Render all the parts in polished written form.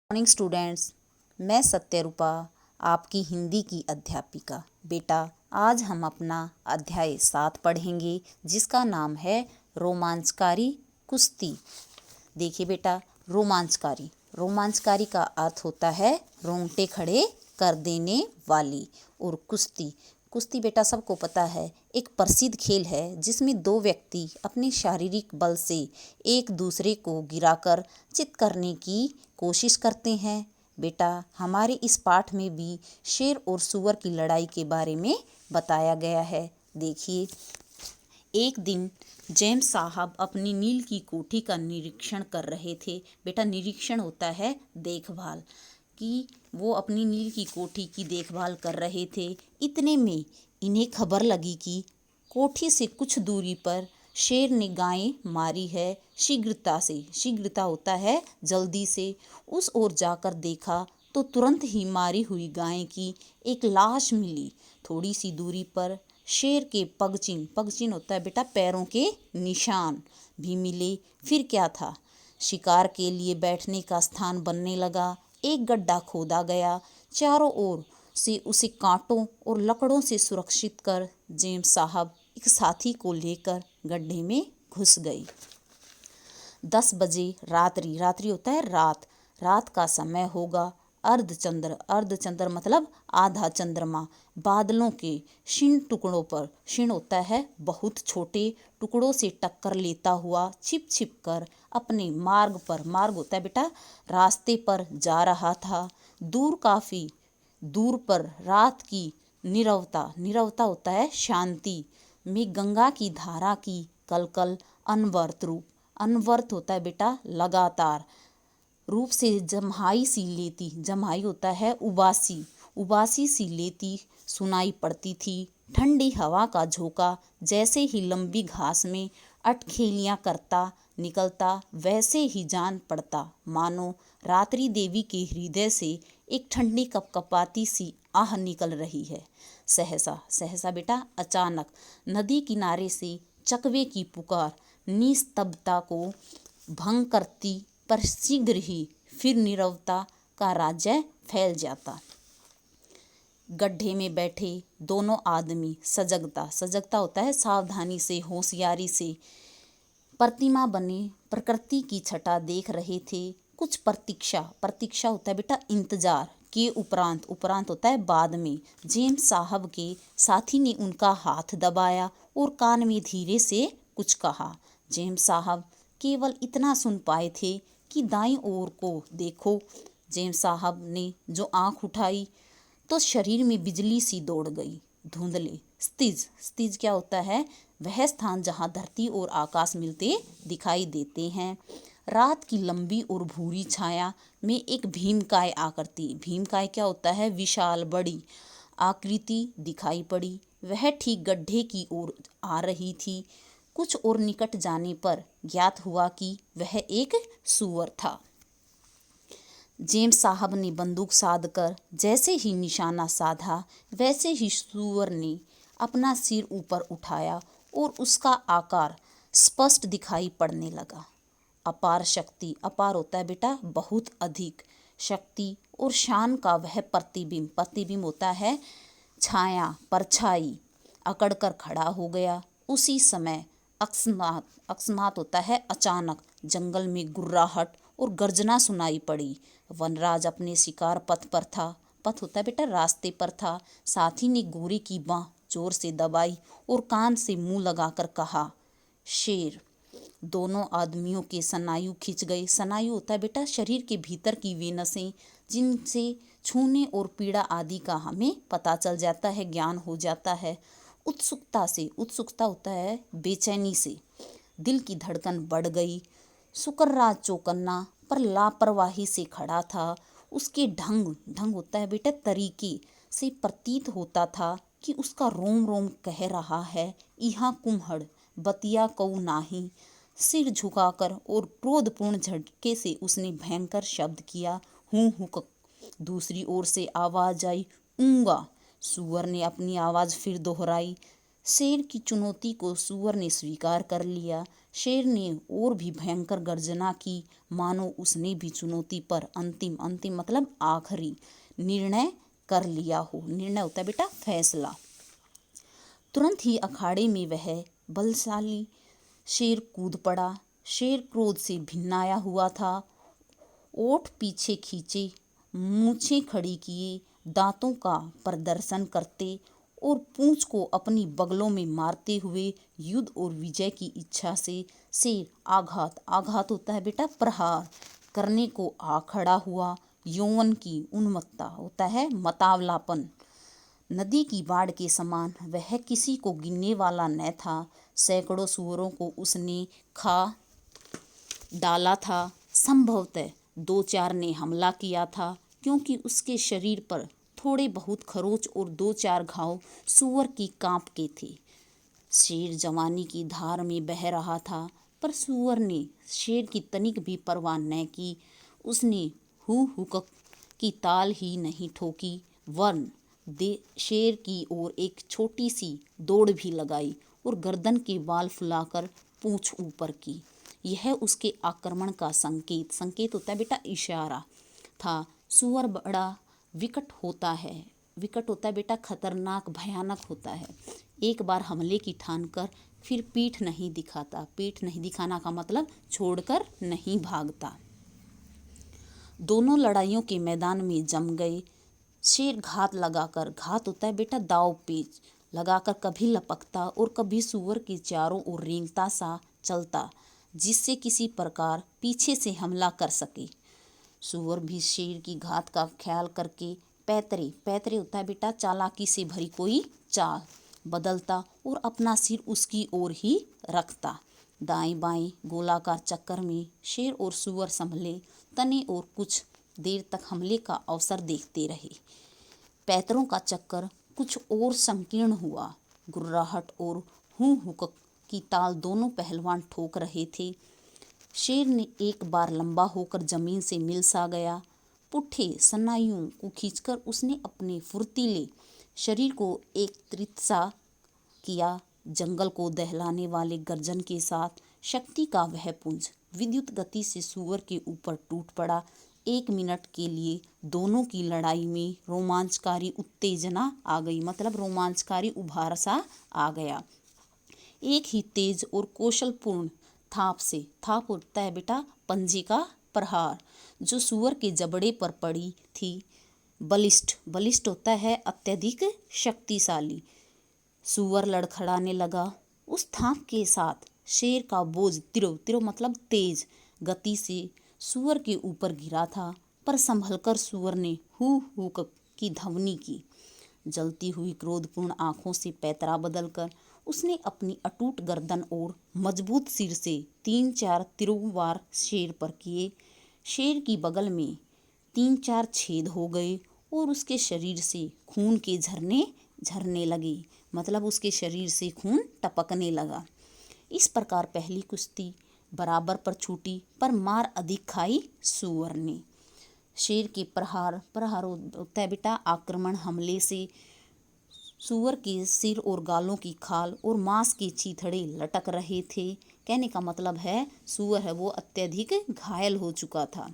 Morning students, मैं सत्यरूपा आपकी हिंदी की अध्यापिका। बेटा, आज हम अपना अध्याय 7 पढ़ेंगे जिसका नाम है रोमांचकारी कुश्ती। देखिए बेटा, रोमांचकारी रोमांचकारी का अर्थ होता है रोंगटे खड़े कर देने वाली। और कुश्ती कुश्ती बेटा सबको पता है, एक प्रसिद्ध खेल है जिसमें दो व्यक्ति अपने शारीरिक बल से एक दूसरे को गिराकर चित करने की कोशिश करते हैं। बेटा, हमारे इस पाठ में भी शेर और सूअर की लड़ाई के बारे में बताया गया है। देखिए, एक दिन जेम्स साहब अपनी नील की कोठी का निरीक्षण कर रहे थे। बेटा, निरीक्षण होता है देखभाल कि वो अपनी नील की कोठी की देखभाल कर रहे थे। इतने में इन्हें खबर लगी कि कोठी से कुछ दूरी पर शेर ने गाय मारी है। शीघ्रता होता है जल्दी से। उस ओर जाकर देखा तो तुरंत ही मारी हुई गाय की एक लाश मिली। थोड़ी सी दूरी पर शेर के पगचिन होता है बेटा पैरों के निशान भी मिले। फिर क्या था, शिकार के लिए बैठने का स्थान बनने लगा। एक गड्ढा खोदा गया। चारों ओर से उसे कांटों और लकड़ों से सुरक्षित कर जेम्स साहब एक साथी को लेकर गड्ढे में घुस गए। 10 बजे रात्रि होता है रात का समय होगा। अर्धचंद्र मतलब आधा चंद्रमा बादलों के क्षीण टुकड़ों पर, क्षीण होता है बहुत छोटे टुकड़ों से टक्कर लेता हुआ छिप कर अपने मार्ग होता है बेटा रास्ते पर जा रहा था। काफी दूर पर रात की नीरवता होता है शांति में गंगा की धारा की कलकल अनवर्त होता है बेटा लगातार रूप से जम्हाई होता है उबासी सी लेती सुनाई पड़ती थी। ठंडी हवा का झोंका जैसे ही लंबी घास में अटखेलियां करता निकलता वैसे ही जान पड़ता मानो रात्रि देवी के हृदय से एक ठंडी कपकपाती सी आह निकल रही है। सहसा बेटा अचानक नदी किनारे से चकवे की पुकार निस्तब्धता को भंग करती, पर शीघ्र ही फिर नीरवता का राज्य फैल जाता। गड्ढे में बैठे दोनों आदमी सजगता होता है सावधानी से, होशियारी से प्रतिमा बने प्रकृति की छटा देख रहे थे। कुछ प्रतीक्षा होता है बेटा इंतजार के उपरांत होता है बाद में जेम्स साहब के साथी ने उनका हाथ दबाया और कान में धीरे से कुछ कहा। जेम्स साहब केवल इतना सुन पाए थे कि दाईं ओर को देखो। जेम्स साहब ने जो आंख उठाई तो शरीर में बिजली सी दौड़ गई। धुंधले स्थिज क्या होता है, वह स्थान जहां धरती और आकाश मिलते दिखाई देते हैं। रात की लंबी और भूरी छाया में एक भीमकाय क्या होता है, विशाल बड़ी आकृति दिखाई पड़ी। वह ठीक गड्ढे की ओर आ रही थी। कुछ और निकट जाने पर ज्ञात हुआ कि वह एक सूअर था। जेम्स साहब ने बंदूक साधकर जैसे ही निशाना साधा वैसे ही सूअर ने अपना सिर ऊपर उठाया और उसका आकार स्पष्ट दिखाई पड़ने लगा। अपार होता है बेटा बहुत अधिक शक्ति और शान का वह प्रतिबिंब होता है परछाई अकड़कर खड़ा हो गया। उसी समय अकस्मात होता है अचानक जंगल में गुर्राहट और गर्जना सुनाई पड़ी। वनराज अपने शिकार पथ होता है बेटा रास्ते पर था। साथी ने गोरे की बांह जोर से दबाई और कान से मुंह लगाकर कहा, शेर। दोनों आदमियों के स्नायु खिंच गए। स्नायु होता है बेटा शरीर के भीतर की वे नसें जिनसे छूने और पीड़ा आदि का हमें पता चल जाता है, ज्ञान हो जाता है। उत्सुकता होता है बेचैनी से दिल की धड़कन बढ़ गई। शुक्रराज चौकन्ना पर लापरवाही से खड़ा था। उसके ढंग होता है बेटा तरीके से प्रतीत होता था कि उसका रोम रोम कह रहा है, यहाँ कुम्हड़ बतिया कऊ नाही। सिर झुकाकर और क्रोधपूर्ण झटके से उसने भयंकर शब्द किया, हूँ हुक। दूसरी ओर से आवाज आई, ऊंगा। सूअर ने अपनी आवाज फिर दोहराई। शेर की चुनौती को सूअर ने स्वीकार कर लिया। शेर ने और भी भयंकर गर्जना की, मानो उसने भी चुनौती पर अंतिम मतलब आखिरी निर्णय कर लिया हो। निर्णय होता है बेटा फैसला। तुरंत ही अखाड़े में वह बलशाली शेर कूद पड़ा। शेर क्रोध से भिन्नाया हुआ था। ओठ पीछे खींचे, मूछें खड़ी किए, दांतों का प्रदर्शन करते और पूंछ को अपनी बगलों में मारते हुए युद्ध और विजय की इच्छा से शेर आघात होता है बेटा प्रहार करने को आ खड़ा हुआ। यौवन की उन्मत्तता होता है मतावलापन। नदी की बाढ़ के समान वह किसी को गिनने वाला न था। सैकड़ों सूअरों को उसने खा डाला था। संभवतः 2-4 ने हमला किया था, क्योंकि उसके शरीर पर थोड़े बहुत खरोंच और 2-4 घाव सूअर की कांप के थे। शेर जवानी की धार में बह रहा था, पर सूअर ने शेर की तनिक भी परवाह न की। उसने हुक की ताल ही नहीं ठोकी, वरन शेर की ओर एक छोटी सी दौड़ भी लगाई और गर्दन के बाल फुलाकर पूंछ ऊपर की। यह उसके आक्रमण का संकेत होता है बेटा इशारा था। सूअर बड़ा विकट होता है बेटा, खतरनाक भयानक होता है। एक बार हमले की ठानकर फिर पीठ नहीं दिखाता। पीठ नहीं दिखाना का मतलब छोड़कर नहीं भागता। दोनों लड़ाइयों के मैदान में जम गए। शेर घात होता है बेटा दाव पेच लगाकर कभी लपकता और कभी सूअर के चारों ओर रेंगता सा चलता, जिससे किसी प्रकार पीछे से हमला कर सके। सूअर भी शेर की घात का ख्याल करके पैतरे होता है बेटा चालाकी से भरी कोई चाल बदलता और अपना सिर उसकी ओर ही रखता। दाएं बाएं गोलाकार चक्कर में शेर और सूअर संभले तने और कुछ देर तक हमले का अवसर देखते रहे। पैतरों का चक्कर कुछ और संकीर्ण हुआ। गुर्राहट और हुक की ताल दोनों पहलवान ठोक रहे थे। शेर ने एक बार लंबा होकर जमीन से मिल सा गया। पुट्ठे सनाइयों को खींचकर उसने अपने फुर्तीले शरीर को एकत्रित सा किया। जंगल को दहलाने वाले गर्जन के साथ शक्ति का वह पुंज विद्युत गति से सूअर के ऊपर टूट पड़ा। 1 मिनट के लिए दोनों की लड़ाई में रोमांचकारी उत्तेजना आ गई, मतलब रोमांचकारी उभार सा आ गया। एक ही तेज और कौशलपूर्ण थाप होता है बेटा पंजे का प्रहार, जो सूअर के जबड़े पर पड़ी थी। बलिष्ठ होता है अत्यधिक शक्तिशाली। सूअर लड़खड़ाने लगा। उस थाप के साथ शेर का बोझ तिरो मतलब तेज गति से सूअर के ऊपर गिरा था, पर संभलकर सूअर ने हुक की ध्वनि की। जलती हुई क्रोधपूर्ण आंखों से पैतरा बदलकर उसने अपनी अटूट गर्दन और मजबूत सिर से 3-4 तिरुवार शेर पर किए। शेर की बगल में 3-4 छेद हो गए और उसके शरीर से खून के झरने लगे, मतलब उसके शरीर से खून टपकने लगा। इस प्रकार पहली कुश्ती बराबर पर छूटी, पर मार अधिक खाई सूअर ने। शेर के प्रहार होता है बेटा आक्रमण हमले से सूअर के सिर और गालों की खाल और मांस के चीथड़े लटक रहे थे। कहने का मतलब है सूअर है वो अत्यधिक घायल हो चुका था।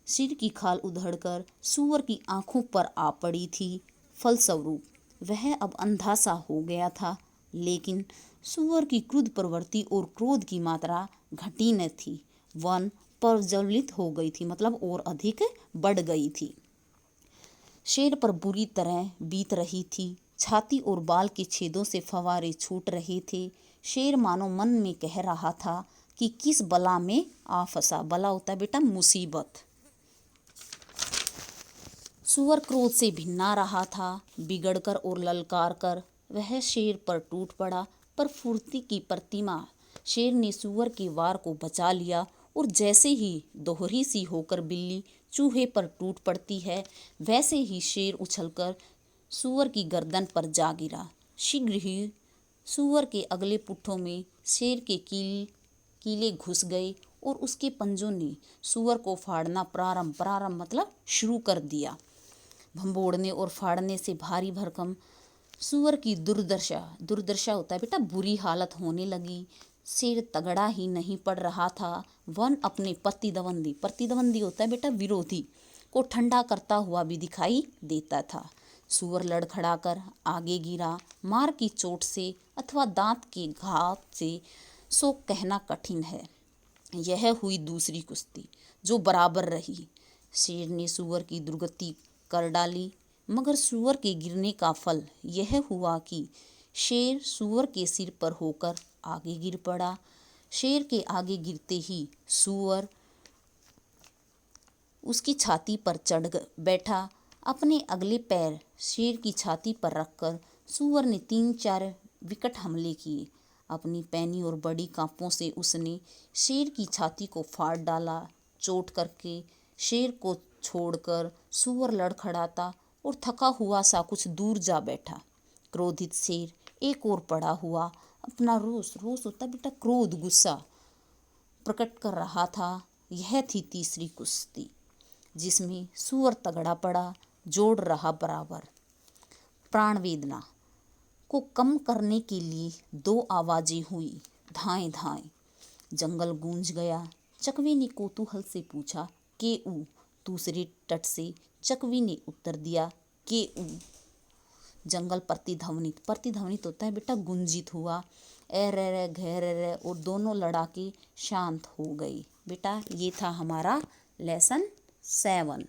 सिर की खाल उधड़कर सूअर की आंखों पर आ पड़ी थी। फलस्वरूप वह अब अंधा सा हो गया था, लेकिन सूअर की क्रुद्ध प्रवृत्ति और क्रोध की मात्रा घटी न थी, वन प्रज्वलित हो गई थी, मतलब और अधिक बढ़ गई थी। शेर पर बुरी तरह बीत रही थी। छाती और बाल के छेदों से फव्वारे छूट रहे थे। शेर मानो मन में कह रहा था कि किस बला में आ फंसा। बला होता है बेटा मुसीबत। सूअर क्रोध से भिन्ना रहा था। बिगड़कर और ललकार कर वह शेर पर टूट पड़ा, पर फुर्ती की प्रतिमा शेर ने सूअर के वार को बचा लिया और जैसे ही दोहरी सी होकर बिल्ली चूहे पर टूट पड़ती है, वैसे ही शेर उछलकर सूअर की गर्दन पर जा गिरा। शीघ्र ही सूअर के अगले पुट्ठों में शेर के कीले घुस गए और उसके पंजों ने सूअर को फाड़ना प्रारंभ मतलब शुरू कर दिया। भंबोड़ने और फाड़ने से भारी भरकम सूअर की दुर्दशा होता है बेटा बुरी हालत होने लगी। शेर तगड़ा ही नहीं पड़ रहा था, वन अपने प्रतिद्वंदी होता है बेटा विरोधी को ठंडा करता हुआ भी दिखाई देता था। सूअर लड़खड़ाकर आगे गिरा, मार की चोट से अथवा दांत के घाव से, सो कहना कठिन है। यह हुई दूसरी कुश्ती, जो बराबर रही। शेर ने सूअर की दुर्गति कर डाली, मगर सूअर के गिरने का फल यह हुआ कि शेर सूअर के सिर पर होकर आगे गिर पड़ा। शेर के आगे गिरते ही सूअर उसकी छाती पर चढ़ बैठा। अपने अगले पैर शेर की छाती पर रखकर सूअर ने 3-4 विकट हमले किए। अपनी पैनी और बड़ी कांपों से उसने शेर की छाती को फाड़ डाला। चोट करके शेर को छोड़कर सूअर लड़खड़ाता और थका हुआ सा कुछ दूर जा बैठा। क्रोधित शेर एक ओर पड़ा हुआ अपना रोष होता बेटा क्रोध, गुस्सा प्रकट कर रहा था। यह थी तीसरी कुश्ती, जिसमें सूअर तगड़ा पड़ा, जोड़ रहा बराबर। प्राण वेदना को कम करने के लिए 2 आवाजें हुई, धाएं धाएं। जंगल गूंज गया। चकवे ने कौतूहल से पूछा, केऊ। दूसरे तट से चकवी ने उत्तर दिया, केऊ। जंगल प्रतिध्वनित होता है बेटा गुंजित हुआ। ए रे रे घे रे रे, और दोनों लड़ाके शांत हो गए। बेटा ये था हमारा लेसन 7।